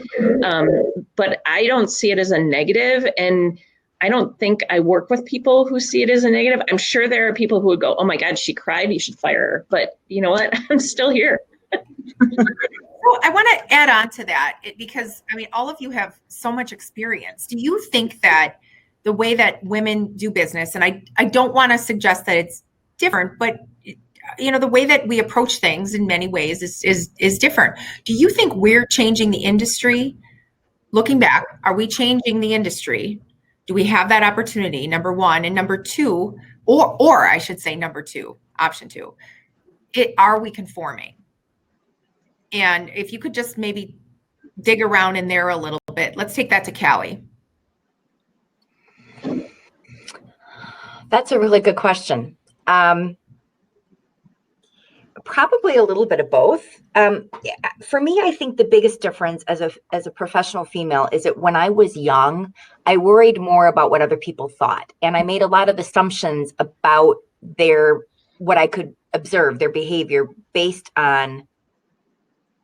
But I don't see it as a negative, and I don't think I work with people who see it as a negative. I'm sure there are people who would go, "Oh my God, she cried, you should fire her." But you know what? I'm still here. Well, I want to add on to that because, all of you have so much experience. Do you think that the way that women do business, and I don't want to suggest that it's different, but the way that we approach things in many ways is different. Do you think we're changing the industry? Looking back, are we changing the industry? Do we have that opportunity? Number one. And number two, or I should say number two, option two, are we conforming? And if you could just maybe dig around in there a little bit. Let's take that to Callie. That's a really good question. Probably a little bit of both. For me, I think the biggest difference as a professional female is that when I was young, I worried more about what other people thought. And I made a lot of assumptions about what I could observe, their behavior, based on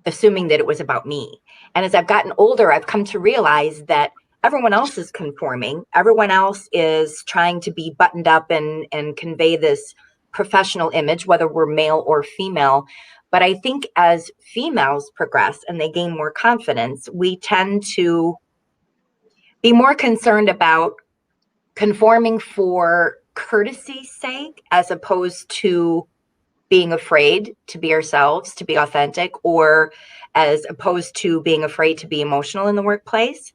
assuming that it was about me. And as I've gotten older, I've come to realize that everyone else is conforming. Everyone else is trying to be buttoned up and convey this professional image, whether we're male or female. But I think as females progress and they gain more confidence, we tend to be more concerned about conforming for courtesy's sake, as opposed to being afraid to be ourselves, to be authentic, or as opposed to being afraid to be emotional in the workplace.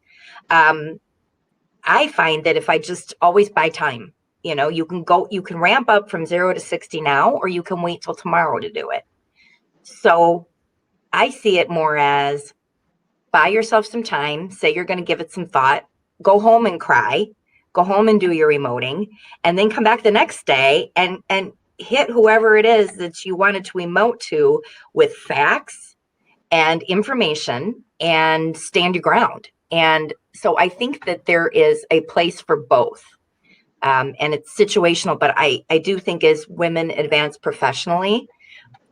I find that if I just always buy time, you can ramp up from 0 to 60 now, or you can wait till tomorrow to do it. So I see it more as buy yourself some time, say you're going to give it some thought, go home and cry, go home and do your emoting, and then come back the next day and hit whoever it is that you wanted to emote to with facts and information and stand your ground. And so I think that there is a place for both. And it's situational, but I do think as women advance professionally,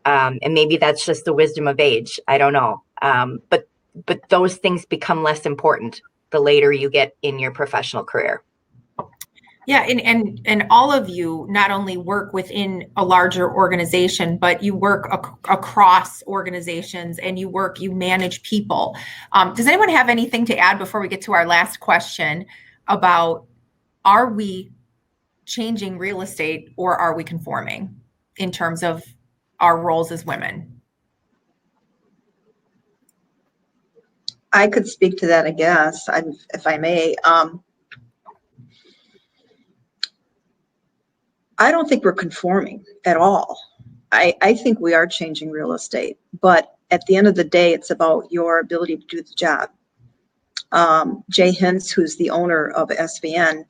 and maybe that's just the wisdom of age, I don't know. But those things become less important the later you get in your professional career. Yeah, and all of you not only work within a larger organization, but you work across organizations, and you manage people. Does anyone have anything to add before we get to our last question about, are we changing real estate or are we conforming in terms of our roles as women? I could speak to that, I guess, if I may. I don't think we're conforming at all. I think we are changing real estate, but at the end of the day, it's about your ability to do the job. Jay Hintz, who's the owner of SVN,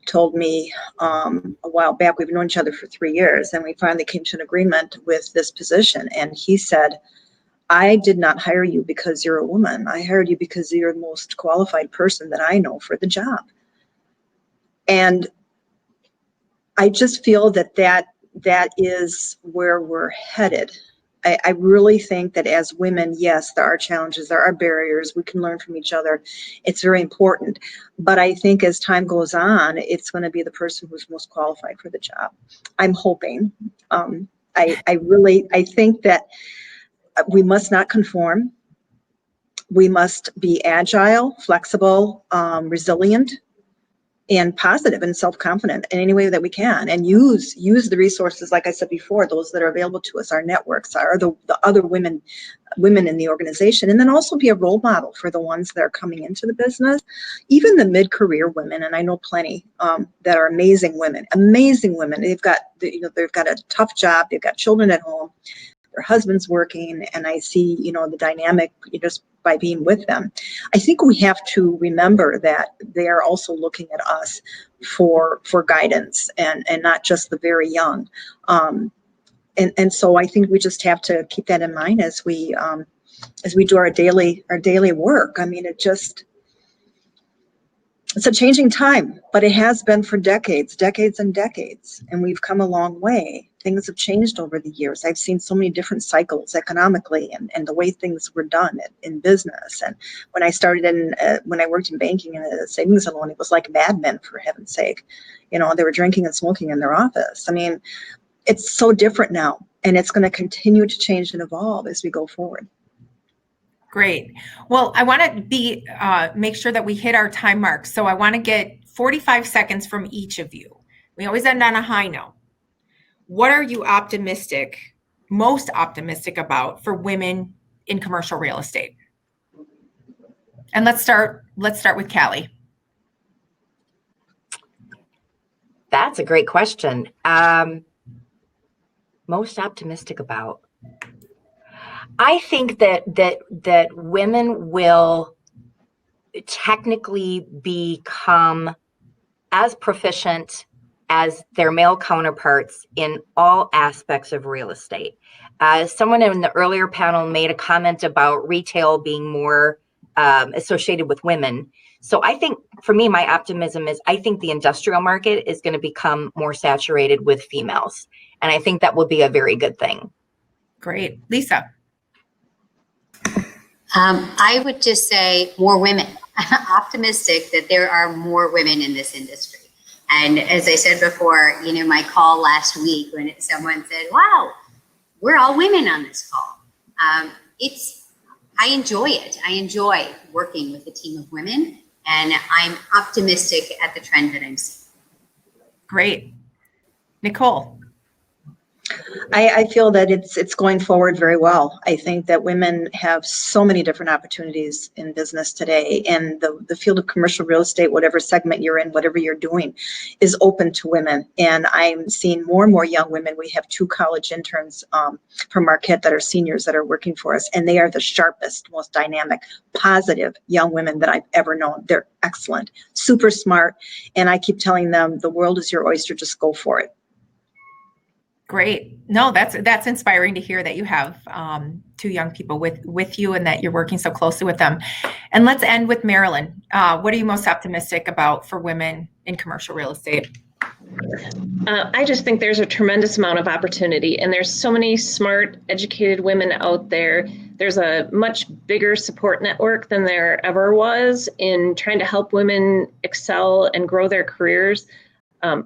told me a while back, we've known each other for 3 years, and we finally came to an agreement with this position. And he said, I did not hire you because you're a woman. I hired you because you're the most qualified person that I know for the job. And I just feel that is where we're headed. I really think that as women, yes, there are challenges, there are barriers, we can learn from each other. It's very important. But I think as time goes on, it's going to be the person who's most qualified for the job. I'm hoping. I think that we must not conform. We must be agile, flexible, resilient. and positive and self-confident in any way that we can, and use the resources, like I said before, those that are available to us, our networks, the other women in the organization, and then also be a role model for the ones that are coming into the business, even the mid-career women. And I know plenty that are amazing women. They've got a tough job, they've got children at home, their husband's working, and I see, the dynamic just by being with them. I think we have to remember that they are also looking at us for guidance, and not just the very young. And so I think we just have to keep that in mind as we do our daily work. I mean, it's a changing time, but it has been for decades and decades, and we've come a long way. Things have changed over the years. I've seen so many different cycles economically, and the way things were done in business. And when I started when I worked in banking and a savings and loan, it was like Mad Men, for heaven's sake. They were drinking and smoking in their office. I mean, it's so different now, and it's going to continue to change and evolve as we go forward. Great. Well, I want to make sure that we hit our time mark. So I want to get 45 seconds from each of you. We always end on a high note. What are you most optimistic about for women in commercial real estate? And let's start with Callie. That's a great question. Most optimistic about. I think that women will technically become as proficient as their male counterparts in all aspects of real estate. Someone in the earlier panel made a comment about retail being more associated with women. So I think, for me, my optimism is I think the industrial market is going to become more saturated with females. And I think that will be a very good thing. Great. Lisa? I would just say more women. I'm optimistic that there are more women in this industry. And as I said before, my call last week when someone said, wow, we're all women on this call. I enjoy it. I enjoy working with a team of women, and I'm optimistic at the trend that I'm seeing. Great. Nicole? I feel that it's going forward very well. I think that women have so many different opportunities in business today, and the field of commercial real estate, whatever segment you're in, whatever you're doing, is open to women. And I'm seeing more and more young women. We have 2 college interns from Marquette that are seniors that are working for us, and they are the sharpest, most dynamic, positive young women that I've ever known. They're excellent, super smart, and I keep telling them the world is your oyster, just go for it. Great. No, that's inspiring to hear that you have 2 young people with you and that you're working so closely with them. And let's end with Marilyn. What are you most optimistic about for women in commercial real estate? I just think there's a tremendous amount of opportunity, and there's so many smart, educated women out there. There's a much bigger support network than there ever was in trying to help women excel and grow their careers.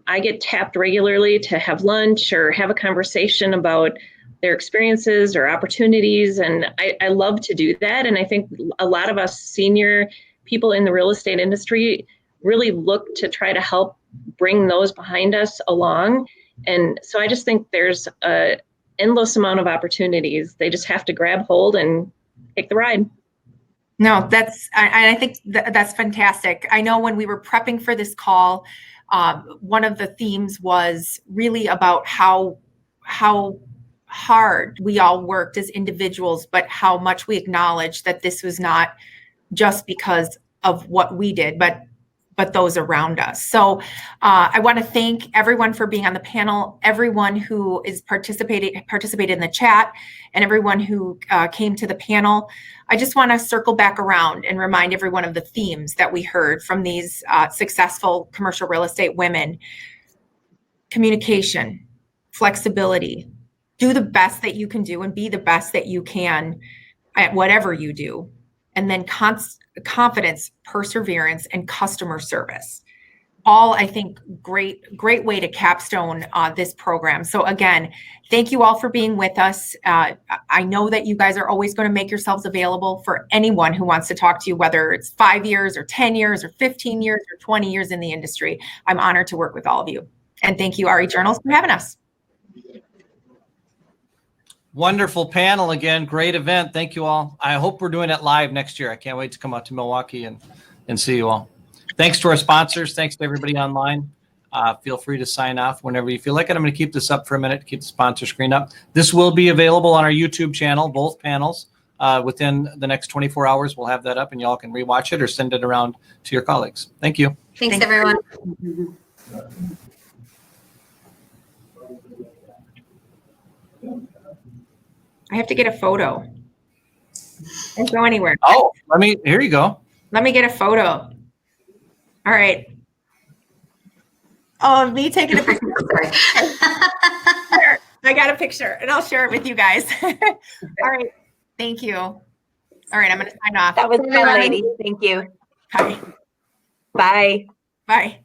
I get tapped regularly to have lunch or have a conversation about their experiences or opportunities, and I love to do that. And I think a lot of us senior people in the real estate industry really look to try to help bring those behind us along. And so I just think there's an endless amount of opportunities. They just have to grab hold and take the ride. No, I think that's fantastic. I know when we were prepping for this call, one of the themes was really about how hard we all worked as individuals, but how much we acknowledged that this was not just because of what we did, but those around us. So I want to thank everyone for being on the panel, everyone who is participated in the chat, and everyone who came to the panel. I just want to circle back around and remind everyone of the themes that we heard from these successful commercial real estate women. Communication, flexibility, do the best that you can do and be the best that you can at whatever you do. And then confidence, perseverance, and customer service. all, I think, great way to capstone this program. So again, thank you all for being with us. I know that you guys are always going to make yourselves available for anyone who wants to talk to you, whether it's 5 years or 10 years or 15 years or 20 years in the industry. I'm honored to work with all of you. And thank you, RE Journals, for having us. Wonderful panel again. Great event. Thank you all. I hope we're doing it live next year. I can't wait to come out to Milwaukee and see you all. Thanks to our sponsors. Thanks to everybody online. Feel free to sign off whenever you feel like it. I'm going to keep this up for a minute, keep the sponsor screen up. This will be available on our YouTube channel, both panels. Within the next 24 hours, we'll have that up and y'all can rewatch it or send it around to your colleagues. Thank you. Thanks, everyone. I have to get a photo. Don't go anywhere. Oh, here you go. Let me get a photo. All right. Oh, me taking a picture. I got a picture and I'll share it with you guys. All right. Thank you. All right. I'm going to sign off. That was fun, ladies. Thank you. Bye. Bye. Bye.